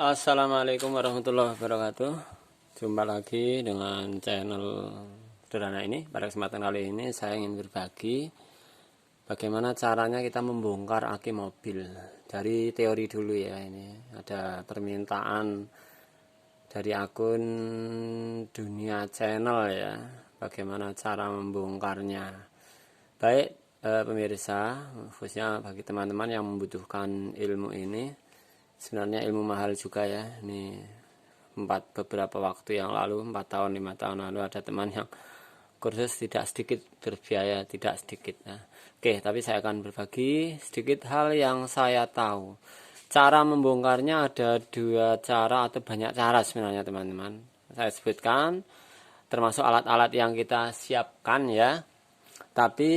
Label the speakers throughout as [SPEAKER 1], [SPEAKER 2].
[SPEAKER 1] Assalamualaikum warahmatullahi wabarakatuh. Jumpa lagi dengan channel sederhana ini. Pada kesempatan kali ini saya ingin berbagi bagaimana caranya kita membongkar aki mobil. Dari teori dulu ya, ini ada permintaan dari akun Dunia Channel ya, bagaimana cara membongkarnya. Baik pemirsa, khususnya bagi teman-teman yang membutuhkan ilmu ini. Sebenarnya ilmu mahal juga ya. Ini beberapa waktu yang lalu, 4 tahun 5 tahun lalu, ada teman yang kursus tidak sedikit berbiaya, tidak sedikit ya. Oke, tapi saya akan berbagi sedikit hal yang saya tahu. Cara membongkarnya ada 2 cara atau banyak cara sebenarnya teman-teman. Saya sebutkan termasuk alat-alat yang kita siapkan ya. Tapi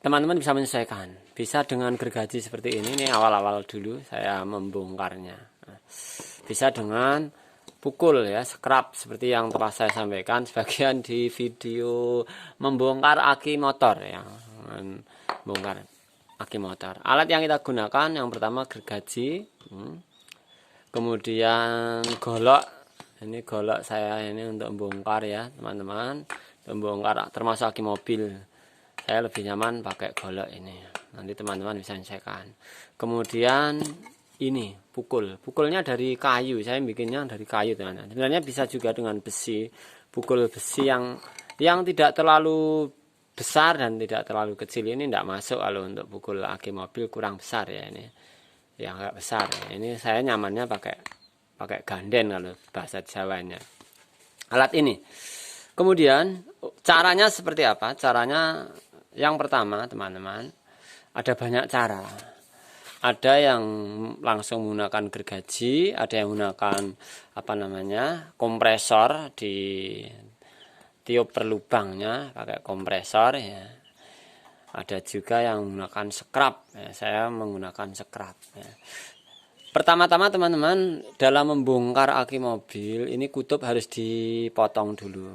[SPEAKER 1] teman-teman bisa menyesuaikan, bisa dengan gergaji seperti ini awal-awal dulu saya membongkarnya. Bisa dengan pukul ya, scrap seperti yang telah saya sampaikan sebagian di video membongkar aki motor ya, membongkar aki motor. Alat yang kita gunakan yang pertama gergaji, kemudian golok. Ini golok saya ini untuk membongkar ya teman-teman, membongkar termasuk aki mobil. Saya lebih nyaman pakai golok ini. Nanti teman-teman bisa menyesuaikan. Kemudian ini pukulnya dari kayu. Saya bikinnya dari kayu teman-teman. Sebenarnya bisa juga dengan besi. Pukul besi yang tidak terlalu besar dan tidak terlalu kecil. Ini tidak masuk kalau untuk pukul aki mobil, kurang besar ya ini. Yang agak besar. Ya. Ini saya nyamannya pakai ganden kalau bahasa Jawanya. Alat ini. Kemudian caranya seperti apa? Caranya yang pertama teman-teman, ada banyak cara. Ada yang langsung menggunakan gergaji, ada yang menggunakan kompresor di tiup per lubangnya pakai kompresor ya. Ada juga yang menggunakan scrap ya, saya menggunakan scrap ya. Pertama-tama teman-teman, dalam membongkar aki mobil ini kutub harus dipotong dulu.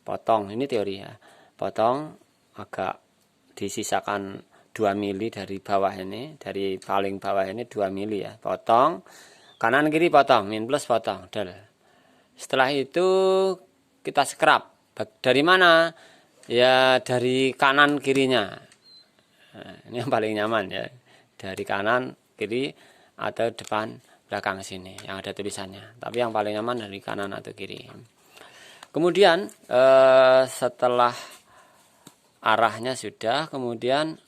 [SPEAKER 1] Potong, ini teori ya. Potong agak disisakan 2 mili dari bawah ini, dari paling bawah ini 2 mili ya. Potong, kanan kiri potong, min plus potong, del. Setelah itu kita scrap. Dari mana? Ya dari kanan kirinya. Nah, ini yang paling nyaman ya. Dari kanan kiri atau depan belakang sini yang ada tulisannya. Tapi yang paling nyaman dari kanan atau kiri. Kemudian setelah arahnya sudah, kemudian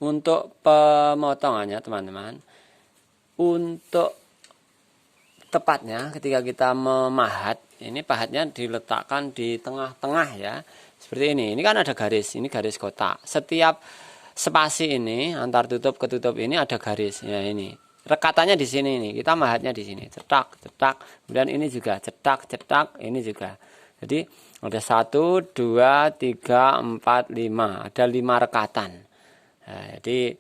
[SPEAKER 1] untuk pemotongannya teman-teman, untuk tepatnya ketika kita memahat, ini pahatnya diletakkan di tengah-tengah ya, seperti ini. Ini kan ada garis, ini garis kotak. Setiap spasi ini antar tutup ke tutup ini ada garis ya, ini rekatannya di sini nih, kita mahatnya di sini, cetak cetak, kemudian ini juga cetak cetak, ini juga. Jadi ada 1 2 3 4 5, ada 5 rekatan. Nah, jadi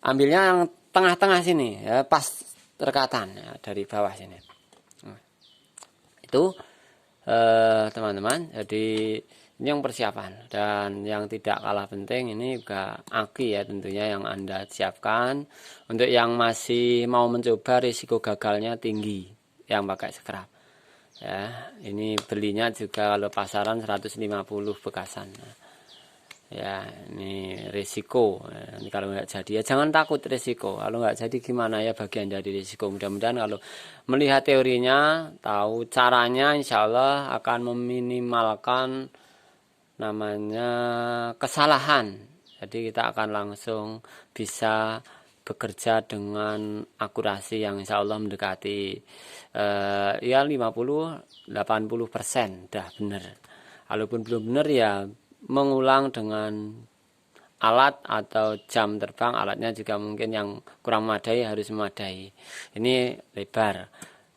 [SPEAKER 1] ambilnya yang tengah-tengah sini ya, pas rekatan ya, dari bawah sini. Nah, itu teman-teman, jadi ini yang persiapan. Dan yang tidak kalah penting ini juga aki ya tentunya yang Anda siapkan. Untuk yang masih mau mencoba risiko gagalnya tinggi yang pakai scrap ya, ini belinya juga kalau pasaran 150 bekasan ya. Ini risiko ya, ini kalau nggak jadi ya jangan takut risiko. Kalau nggak jadi gimana ya, bagian dari risiko. Mudah-mudahan kalau melihat teorinya, tahu caranya, insya Allah akan meminimalkan namanya kesalahan. Jadi kita akan langsung bisa bekerja dengan akurasi yang insya Allah mendekati ya 50-80% dah benar. Walaupun belum benar ya mengulang dengan alat atau jam terbang. Alatnya juga mungkin yang kurang memadai, harus memadai. Ini lebar.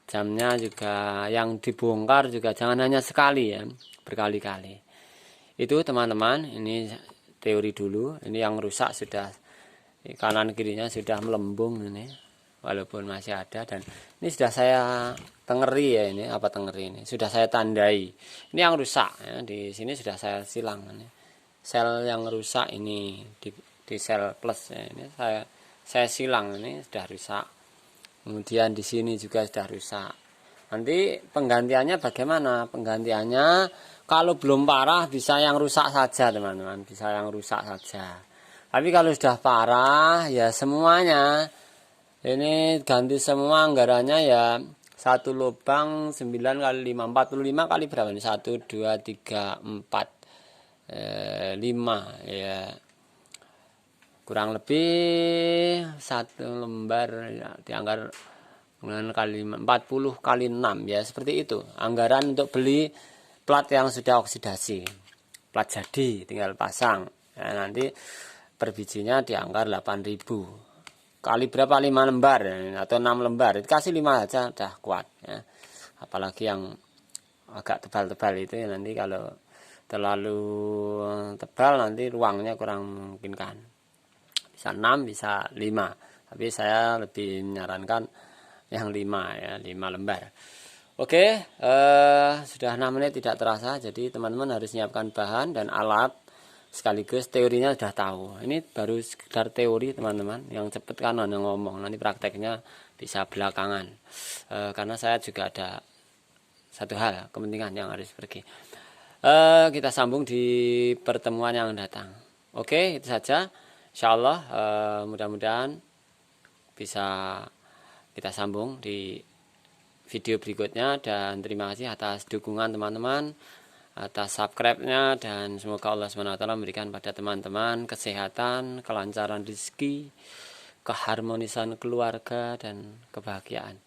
[SPEAKER 1] Jamnya juga yang dibongkar juga jangan hanya sekali ya, berkali-kali. Itu teman-teman, ini teori dulu. Ini yang rusak sudah kanan kirinya sudah melembung ini, walaupun masih ada. Dan ini sudah saya tengeri ya, ini apa tengeri ini sudah saya tandai. Ini yang rusak ya, di sini sudah saya silang ini. Sel yang rusak ini di sel plus ya, ini saya saya silang, ini sudah rusak. Kemudian di sini juga sudah rusak. Nanti penggantiannya bagaimana? Penggantiannya kalau belum parah bisa yang rusak saja teman-teman, bisa yang rusak saja. Tapi kalau sudah parah ya semuanya ini ganti semua, anggarannya ya satu lubang 9 kali 5, 45 kali berapa nih? 1, 2, 3, 4, 5 ya. Kurang lebih satu lembar ya, dianggar kali 40 kali 6 ya, seperti itu anggaran untuk beli plat yang sudah oksidasi. Plat jadi tinggal pasang ya, nanti per bijinya dianggar 8.000 kali berapa, 5 lembar atau 6 lembar, kasih 5 aja udah kuat ya. Apalagi yang agak tebal-tebal itu ya, nanti kalau terlalu tebal nanti ruangnya kurang memungkinkan, bisa 6 bisa 5, tapi saya lebih menyarankan yang 5 ya, 5 lembar. Oke, sudah 6 menit tidak terasa, jadi teman-teman harus menyiapkan bahan dan alat sekaligus teorinya sudah tahu. Ini baru sekedar teori teman-teman, yang cepet kan hanya ngomong, nanti prakteknya bisa belakangan. Karena saya juga ada satu hal kepentingan yang harus pergi. Kita sambung di pertemuan yang datang. Oke, itu saja. Insyaallah mudah-mudahan bisa kita sambung di video berikutnya, dan terima kasih atas dukungan teman-teman, atas subscribe-nya, dan semoga Allah SWT memberikan pada teman-teman kesehatan, kelancaran rezeki, keharmonisan keluarga, dan kebahagiaan.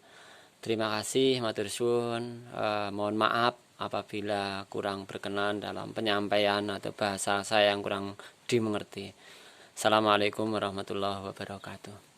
[SPEAKER 1] Terima kasih, matur suwun. Mohon maaf apabila kurang berkenan dalam penyampaian atau bahasa saya yang kurang dimengerti. Assalamualaikum warahmatullahi wabarakatuh.